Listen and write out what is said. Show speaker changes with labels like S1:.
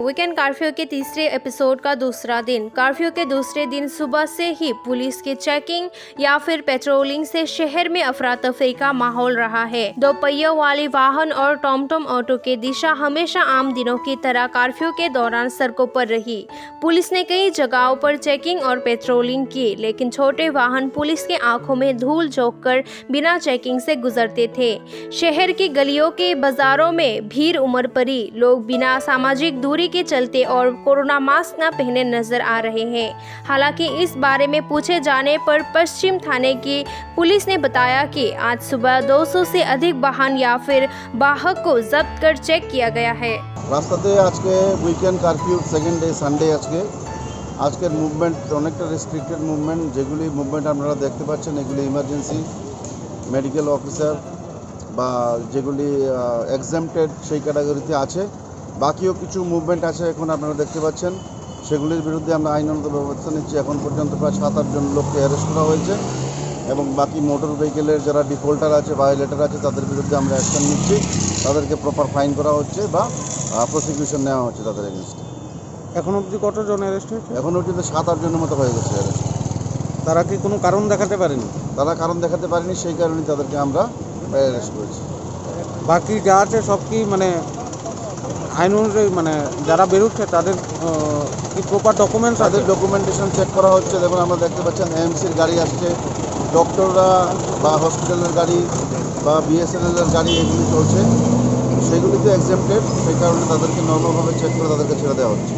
S1: Weekend curfew के तीसरे episode का दूसरा दिन। कर्फ्यू के दूसरे दिन सुबह से ही पुलिस की चेकिंग या फिर पेट्रोलिंग से शहर में अफरा तफरी का माहौल रहा है। दो पहियों वाले वाहन और टॉमटॉम ऑटो की दिशा हमेशा आम दिनों की तरह कर्फ्यू के दौरान सड़कों पर रही। पुलिस ने कई जगहों पर चेकिंग और पेट्रोलिंग की, लेकिन छोटे वाहन पुलिस के आंखों में धूल झोंक कर बिना चेकिंग से गुजरते थे। शहर की गलियों के बाजारों में भीड़ उमड़ पड़ी। लोग बिना सामाजिक दूरी के चलते और कोरोना मास्क न पहने नजर आ रहे हैं। हालांकि इस बारे में पूछे जाने पर पश्चिम थाने की पुलिस ने बताया कि आज सुबह 200 से अधिक वाहन या फिर वाहक को जब्त कर चेक किया गया है।
S2: রাস্তাতে আজকে weekend curfew second day Sunday আজকের মুভমেন্ট অনেকটা রেস্ট্রিক্টেড মুভমেন্ট। যেগুলি মুভমেন্ট আপনারা দেখতে পাচ্ছেন এগুলি ইমার্জেন্সি মেডিকেল অফিসার বা যেগুলি এক্সামটেড সেই ক্যাটাগরিতে আছে। বাকিও কিছু মুভমেন্ট আছে এখন আপনারা দেখতে পাচ্ছেন, সেগুলির বিরুদ্ধে আমরা আইনত ব্যবস্থা নিচ্ছি। এখন পর্যন্ত প্রায় 7-8 জন লোককে অ্যারেস্ট করা হয়েছে এবং বাকি মোটর ভেহিকেলের যারা ডিফল্টার আছে ভায়োলেটার আছে তাদের বিরুদ্ধে আমরা অ্যাকশন নিচ্ছি। তাদেরকে প্রপার ফাইন করা হচ্ছে বা প্রসিকিউশন নেওয়া হচ্ছে তাদের এগেনস্টে।
S3: এখন অবধি কতজন অ্যারেস্ট হয়েছে?
S2: এখন পর্যন্ত 7-8 জনের মতো হয়ে গেছে অ্যারেস্ট।
S3: তারা কি কোনো কারণ দেখাতে পারেনি?
S2: তারা কারণ দেখাতে পারেনি, সেই কারণে তাদেরকে আমরা অ্যারেস্ট করেছি।
S3: বাকি যা আছে সব কি মানে আইন অনুযায়ী মানে যারা বেরোচ্ছে তাদের কি প্রপার ডকুমেন্টস
S2: তাদের ডকুমেন্টেশন চেক করা হচ্ছে। দেখুন আমরা দেখতে পাচ্ছেন এএমসির গাড়ি আসছে, ডক্টররা বা হসপিটালের গাড়ি বা বিএসএনএলের গাড়ি এগুলি চলছে, সেগুলিতে এক্সেপ্টেড, সেই কারণে তাদেরকে নর্মালভাবে চেক করে তাদেরকে ছেড়ে দেওয়া হচ্ছে।